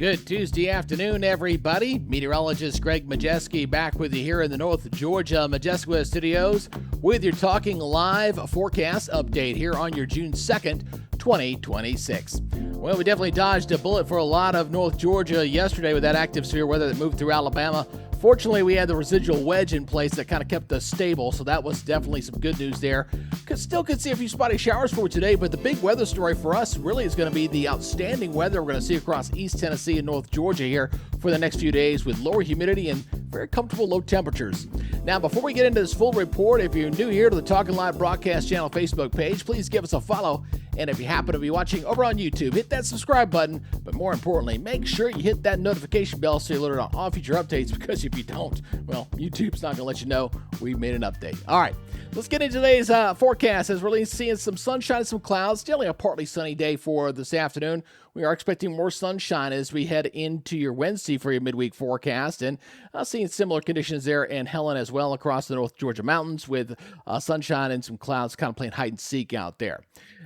Good Tuesday afternoon, everybody. Meteorologist Greg Majewski back with you here in the North Georgia Majestic Studios with your Talkin Live Forecast update here on your June 2nd, 2026. Well, we definitely dodged a bullet for a lot of North Georgia yesterday with that active severe weather that moved through Alabama. Fortunately, we had the residual wedge in place that kind of kept us stable, so that was definitely some good news there. Still could see a few spotty showers for today, but the big weather story for us really is going to be the outstanding weather we're going to see across East Tennessee and North Georgia here for the next few days with lower humidity and very comfortable low temperatures. Now, before we get into this full report, if you're new here to the Talkin Live Broadcast channel Facebook page, please give us a follow. And if you happen to be watching over on YouTube, hit that subscribe button. But more importantly, make sure you hit that notification bell so you're alerted on all future updates, because if you don't, well, YouTube's not going to let you know we made an update. All right, let's get into today's forecast as we're really seeing some sunshine and some clouds. Still a partly sunny day for this afternoon. We are expecting more sunshine as we head into your Wednesday for your midweek forecast, and seeing similar conditions there in Helen as well across the North Georgia mountains with sunshine and some clouds kind of playing hide and seek out there.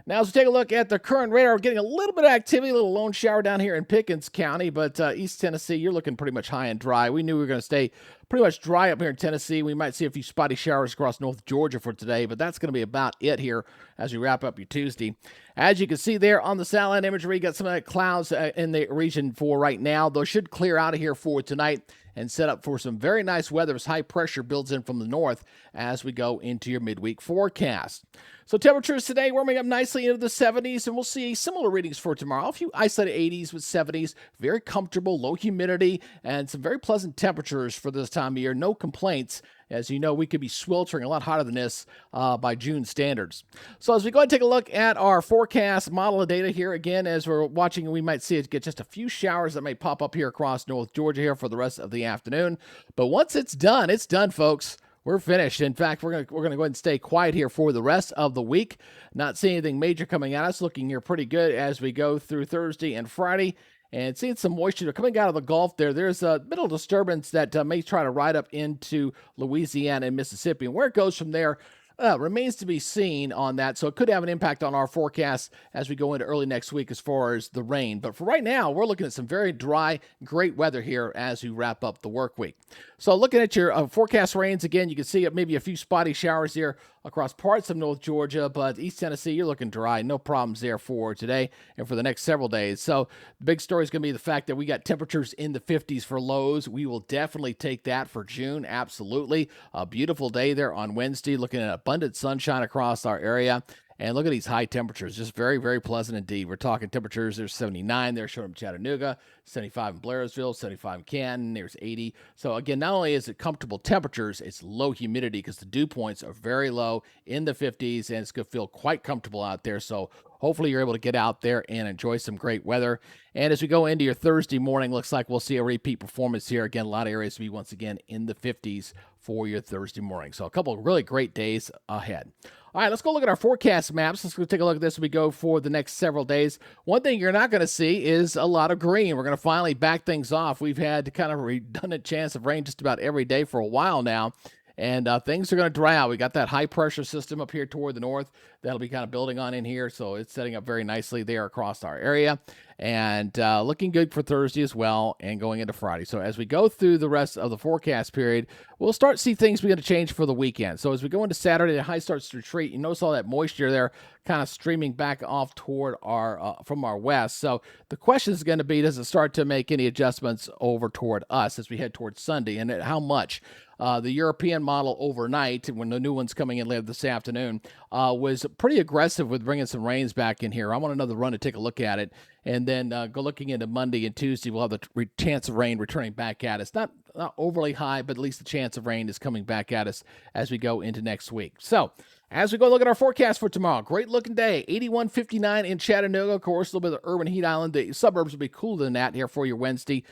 Now, as we take a look at the current radar, we're getting a little bit of activity, a little lone shower down here in Pickens County, but East Tennessee, you're looking pretty much high and dry. We knew we were going to stay pretty much dry up here in Tennessee. We might see a few spotty showers across North Georgia for today, but that's going to be about it here as we wrap up your Tuesday. As you can see there on the satellite imagery, you got some of that clouds in the region for right now. Those should clear out of here for tonight and set up for some very nice weather as high pressure builds in from the north as we go into your midweek forecast. So temperatures today warming up nicely into the 70s, and we'll see similar readings for tomorrow. A few isolated 80s with 70s, very comfortable, low humidity, and some very pleasant temperatures for this time of year. No complaints. As you know, we could be sweltering a lot hotter than this by June standards. So as we go ahead and take a look at our forecast model of data here, again, as we're watching, we might see it get just a few showers that may pop up here across North Georgia here for the rest of the afternoon. But once it's done, folks. We're finished. In fact, we're gonna go ahead and stay quiet here for the rest of the week. Not seeing anything major coming at us. Looking here pretty good as we go through Thursday and Friday. And seeing some moisture coming out of the Gulf there. There's a middle disturbance that may try to ride up into Louisiana and Mississippi. And where it goes from there remains to be seen on that. So it could have an impact on our forecast as we go into early next week as far as the rain. But for right now, we're looking at some very dry, great weather here as we wrap up the work week. So looking at your forecast rains, again, you can see maybe a few spotty showers here across parts of North Georgia, but East Tennessee, you're looking dry. No problems there for today and for the next several days. So the big story is going to be the fact that we got temperatures in the 50s for lows. We will definitely take that for June. Absolutely. A beautiful day there on Wednesday, looking at abundant sunshine across our area. And look at these high temperatures, just very, very pleasant indeed. We're talking temperatures, there's 79 there, showing Chattanooga, 75 in Blairsville, 75 in Canton, there's 80. So again, not only is it comfortable temperatures, it's low humidity because the dew points are very low in the 50s, and it's going to feel quite comfortable out there. So hopefully you're able to get out there and enjoy some great weather. And as we go into your Thursday morning, looks like we'll see a repeat performance here. Again, a lot of areas to be once again in the 50s for your Thursday morning. So a couple of really great days ahead. All right, let's go look at our forecast maps. Let's go take a look at this as we go for the next several days. One thing you're not going to see is a lot of green. We're going to finally back things off. We've had kind of a redundant chance of rain just about every day for a while now. And things are going to dry out. We got that high pressure system up here toward the north that'll be kind of building on in here. So it's setting up very nicely there across our area. And looking good for Thursday as well and going into Friday. So as we go through the rest of the forecast period, we'll start to see things begin to change for the weekend. So as we go into Saturday, the high starts to retreat. You notice all that moisture there kind of streaming back off toward our from our west. So the question is going to be, does it start to make any adjustments over toward us as we head towards Sunday, and how much? The European model overnight, when the new one's coming in later this afternoon, was pretty aggressive with bringing some rains back in here. I want another run to take a look at it. And then go looking into Monday and Tuesday, we'll have the chance of rain returning back at us. Not overly high, but at least the chance of rain is coming back at us as we go into next week. So as we go look at our forecast for tomorrow, great looking day, 81-59 in Chattanooga. Of course, a little bit of urban heat island. The suburbs will be cooler than that here for your Wednesday.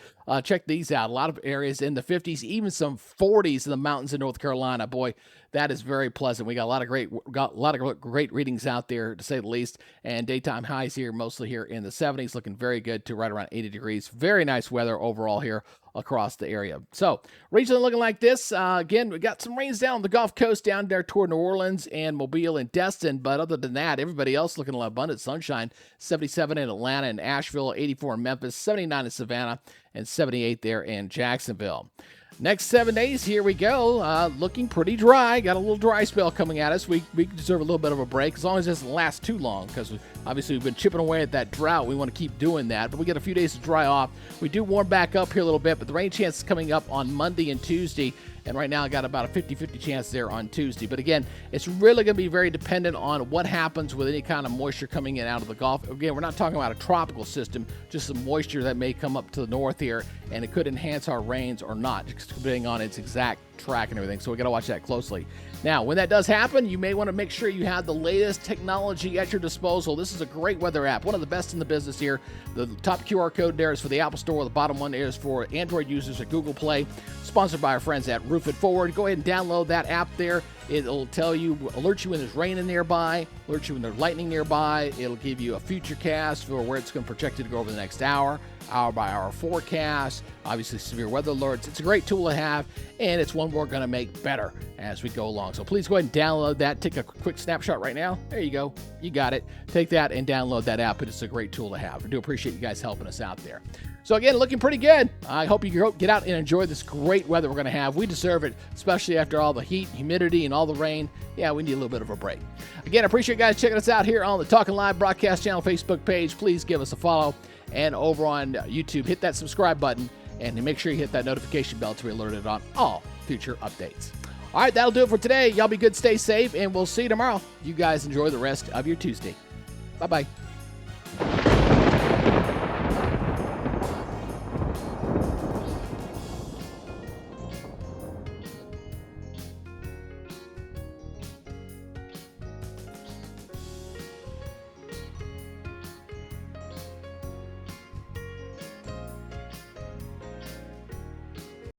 Check these out. A lot of areas in the 50s, even some 40s in the mountains in North Carolina. Boy, that is very pleasant. We got a lot of great readings out there, to say the least, and daytime highs here, mostly here in the 70s, looking very good to right around 80 degrees. Very nice weather overall here across the area. So regionally looking like this. Again, we got some rains down the Gulf Coast down there toward New Orleans and Mobile and Destin. But other than that, everybody else looking like abundant sunshine. 77 in Atlanta and Asheville, 84 in Memphis, 79 in Savannah, and 78 there in Jacksonville. Next 7 days, here we go. Looking pretty dry. Got a little dry spell coming at us. We deserve a little bit of a break, as long as it doesn't last too long, because obviously we've been chipping away at that drought. We want to keep doing that, but we get a few days to dry off. We do warm back up here a little bit, but the rain chance is coming up on Monday and Tuesday. And right now I got about a 50-50 chance there on Tuesday. But again, it's really going to be very dependent on what happens with any kind of moisture coming in out of the Gulf. Again, we're not talking about a tropical system, just some moisture that may come up to the north here, and it could enhance our rains or not, just depending on its exact track and everything. So we got to watch that closely. Now, when that does happen, you may want to make sure you have the latest technology at your disposal. This is a great weather app, one of the best in the business here. The top QR code there is for the Apple Store. The bottom one is for Android users at Google Play. Sponsored by our friends at Roof It Forward. Go ahead and download that app there. It'll tell you, alert you when there's rain nearby, alert you when there's lightning nearby. It'll give you a future cast for where it's going to project it to go over the next hour by hour forecast, obviously severe weather alerts. It's a great tool to have, and it's one we're going to make better as we go along. So please go ahead and download that. Take a quick snapshot right now. There you go. You got it. Take that and download that app. It's a great tool to have. I do appreciate you guys helping us out there. So again, looking pretty good. I hope you get out and enjoy this great weather we're going to have. We deserve it, especially after all the heat, humidity, and all the rain. Yeah, we need a little bit of a break. Again, I appreciate you guys checking us out here on the Talkin Live Broadcast Channel Facebook page. Please give us a follow. And over on YouTube, hit that subscribe button and make sure you hit that notification bell to be alerted on all future updates. All right, that'll do it for today. Y'all be good, stay safe, and we'll see you tomorrow. You guys enjoy the rest of your Tuesday. Bye-bye.